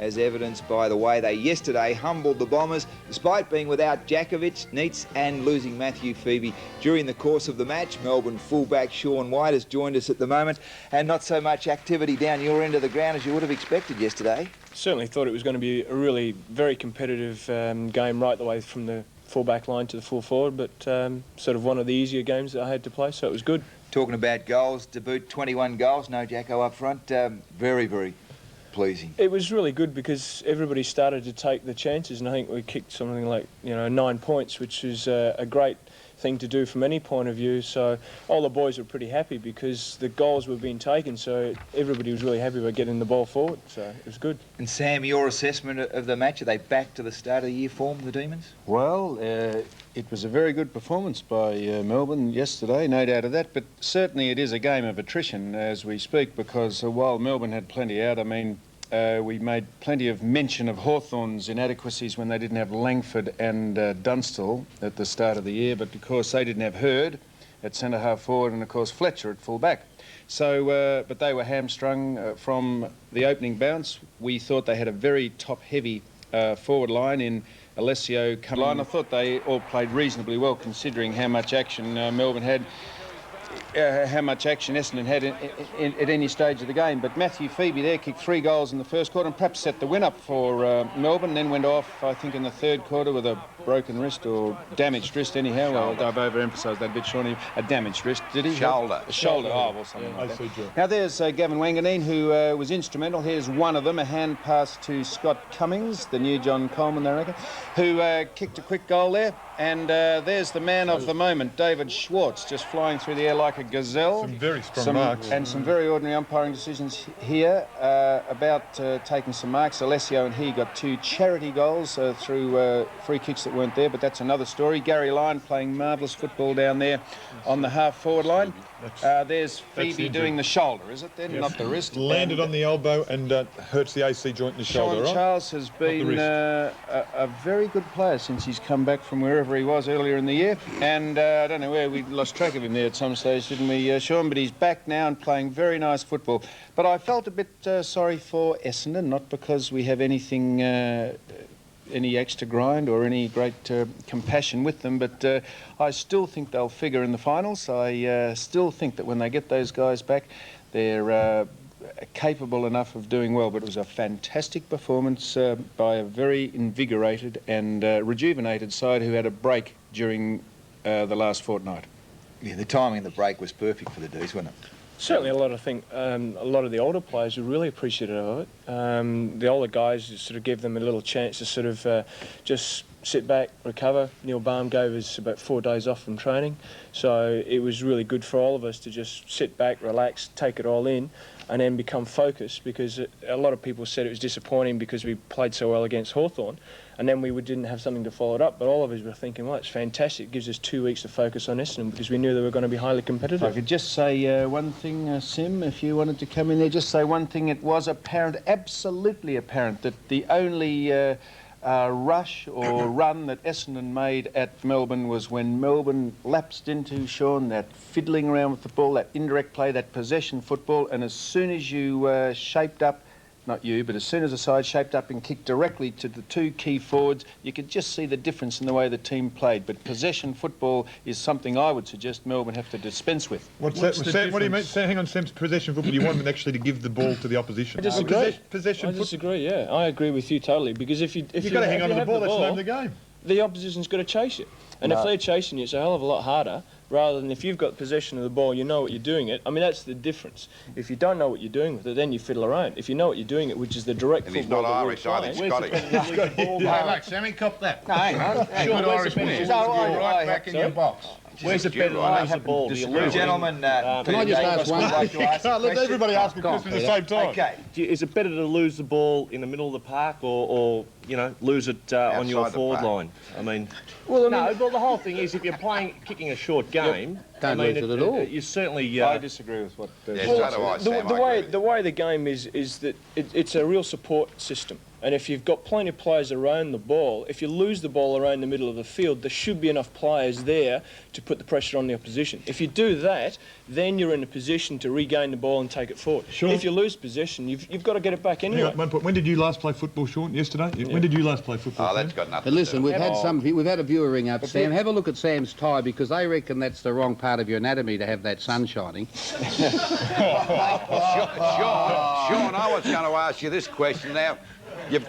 as evidenced by the way they yesterday humbled the Bombers, despite being without Jakovic, Neitz and losing Matthew Febey during the course of the match. Melbourne fullback Sean Wight has joined us at the moment, and not so much activity down your end of the ground as you would have expected yesterday. Certainly thought it was going to be a really very competitive game right the way from the full-back line to the full forward, but sort of one of the easier games that I had to play, so it was good. Talking about goals, debut 21 goals, no Jacko up front, very, very pleasing. It was really good because everybody started to take the chances, and I think we kicked something like 9 points, which is a great thing to do from any point of view. So all the boys were pretty happy because the goals were being taken, so everybody was really happy about getting the ball forward, so it was good. And Sam, your assessment of the match, are they back to the start of the year form, the Demons? Well, it was a very good performance by Melbourne yesterday, no doubt of that, but certainly it is a game of attrition as we speak, because while Melbourne had plenty out, I mean, we made plenty of mention of Hawthorn's inadequacies when they didn't have Langford and Dunstall at the start of the year, but of course they didn't have Hurd at centre-half forward and of course Fletcher at full-back. So, but they were hamstrung from the opening bounce. We thought they had a very top-heavy forward line in Alessio Kowal. I thought they all played reasonably well considering how much action Melbourne had. How much action Essendon had at any stage of the game. But Matthew Febey there kicked 3 goals in the first quarter and perhaps set the win up for Melbourne, then went off, I think, in the third quarter with a broken wrist or damaged wrist anyhow. Well, I've overemphasised that bit, Shawnee. A damaged wrist, did he? Shoulder. A shoulder, oh, well, something like that. Now there's Gavin Wanganeen, who was instrumental. Here's one of them, a hand pass to Scott Cummings, the new John Coleman, they reckon, who kicked a quick goal there. And there's the man of the moment, David Schwarz, just flying through the air like a gazelle. Some very strong marks. And some very ordinary umpiring decisions here about taking some marks. Alessio and he got 2 charity goals through free kicks that weren't there, but that's another story. Garry Lyon playing marvellous football down there on the half-forward line. There's Febey doing the shoulder, is it then? Yes. Not the wrist. Landed on the elbow and hurts the AC joint in the shoulder, right? Charles has been a very good player since he's come back from wherever he was earlier in the year, and I don't know where we lost track of him there at some stage, didn't we, Sean? But he's back now and playing very nice football. But I felt a bit sorry for Essendon, not because we have anything, any extra grind or any great compassion with them, but I still think they'll figure in the finals. I still think that when they get those guys back, they're capable enough of doing well. But it was a fantastic performance by a very invigorated and rejuvenated side who had a break during the last fortnight. Yeah, the timing of the break was perfect for the D's, wasn't it? Certainly, a lot of the older players were really appreciative of it. The older guys sort of gave them a little chance to sort of just sit back, recover. Neil Baum gave us about 4 days off from training, so it was really good for all of us to just sit back, relax, take it all in, and then become focused, because a lot of people said it was disappointing because we played so well against Hawthorn, and then we didn't have something to follow it up. But all of us were thinking, well, it's fantastic. It gives us 2 weeks to focus on Essendon because we knew they were going to be highly competitive. If I could just say one thing, Sim, if you wanted to come in there, just say one thing. It was apparent, absolutely apparent, that the only rush or run that Essendon made at Melbourne was when Melbourne lapsed into, Sean, that fiddling around with the ball, that indirect play, that possession football, and as soon as you shaped up, not you, but as soon as the side shaped up and kicked directly to the 2 key forwards, you could just see the difference in the way the team played. But possession football is something I would suggest Melbourne have to dispense with. What do you mean? Hang on, Sam's possession football. You want them actually to give the ball to the opposition? I disagree. Possession I disagree, yeah. I agree with you totally, because if you've got to hang on to the ball, that's the name of the game. The opposition's got to chase you. And if they're chasing you, it's a hell of a lot harder, rather than if you've got possession of the ball, you know what you're doing it. I mean, that's the difference. If you don't know what you're doing with it, then you fiddle around. If you know what you're doing it, which is the direct football. He's not Irish, I think Scottish. Hey, look, Sammy, cop that. No, hang on. Good Irish man. Right back in your box. Where's the better line of the ball? Gentlemen, can I just ask one? Can't let everybody ask a question at the same time. Okay. Is it better to lose the ball in the middle of the park or you know, lose it on your forward line? I mean, well, the whole thing is if you're kicking a short game, Don't lose it at all. You certainly. I disagree with what. Yeah, so do I, Sam, I agree with the way the game is that it's a real support system. And if you've got plenty of players around the ball, if you lose the ball around the middle of the field, there should be enough players there to put the pressure on the opposition. If you do that, then you're in a position to regain the ball and take it forward. Sure. If you lose possession, you've got to get it back Hang anyway. on, one point. When did you last play football, Sean? Yesterday? Yeah. When did you last play football? Oh, that's Sam? got nothing But to listen, do with we've had a viewer ring up, Sam. Have a look at Sam's tie, because they reckon that's the wrong part of your anatomy to have that sun shining. Sean, I was going to ask you this question now.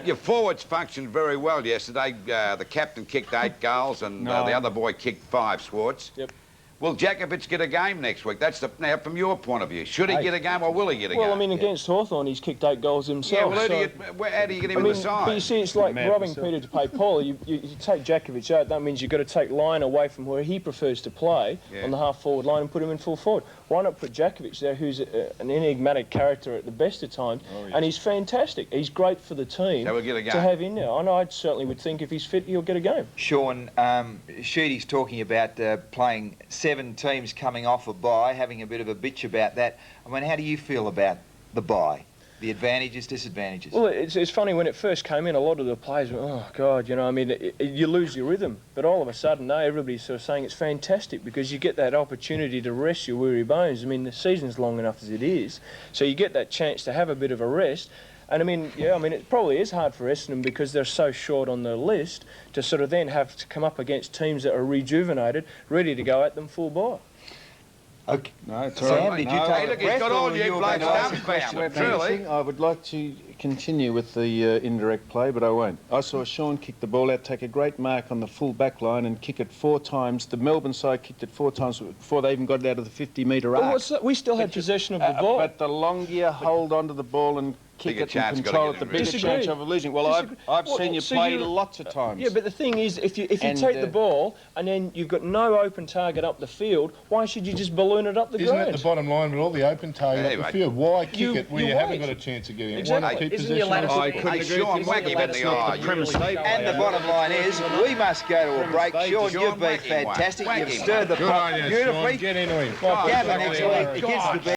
Your forwards functioned very well yesterday. The captain kicked 8 goals and the other boy kicked 5, Schwarz. Yep. Will Jakovic get a game next week? That's now from your point of view. Should he get a game or will he get a game? Well, I mean, against Hawthorn, he's kicked 8 goals himself. Yeah, well, how so, do you get him in the side? But you see, it's like robbing Peter to pay Paul. You take Jakovic out, that means you've got to take Lyon away from where he prefers to play on the half-forward line and put him in full forward. Why not put Jakovic there, who's an enigmatic character at the best of times, and he's fantastic. He's great for the team So we'll get a game. to have in there. I certainly would think if he's fit, he'll get a game. Sean, Sheedy's talking about playing 7 teams coming off a bye, having a bit of a bitch about that. I mean, how do you feel about the bye? The advantages, disadvantages? Well, it's funny, when it first came in, a lot of the players went, oh, God, you know, I mean, you lose your rhythm. But all of a sudden, no, everybody's sort of saying it's fantastic because you get that opportunity to rest your weary bones. I mean, the season's long enough as it is, so you get that chance to have a bit of a rest. And I mean, yeah, I mean, it probably is hard for Essendon because they're so short on the list to sort of then have to come up against teams that are rejuvenated, ready to go at them full bore. Okay. No, it's Sam, all right. did you take look, a he's breath, got or all were you you blokes about to ask a dumbfounded, question? truly. I would like to continue with the indirect play, but I won't. I saw Sean kick the ball out, take a great mark on the full back line and kick it 4 times. The Melbourne side kicked it 4 times before they even got it out of the 50-metre arc. But what's that? We still had possession of the ball. But the longer you hold onto the ball and kick Bigger it chance and gotta control get it, the in bigger Disagree. chance of losing. Well, Disagree. I've Well, seen you so play you- lots of times. Yeah, but the thing is, if you And, take the ball and then you've got no open target up the field, why should you just balloon it up the Isn't ground? that the bottom line with all the open target up Anyway. the field? Why kick You- it where you you haven't wait. got a chance of getting it? Exactly. Why not keep Isn't possession? your lattice- of I it? couldn't Hey, agree Sean, with whack him in the eye. And the bottom line is, we must go to a break. Sean, Sean, you've been whack him, fantastic. whack You've him. stirred the Good pot on you, beautifully. Sean. Get into him. Gavin next week against the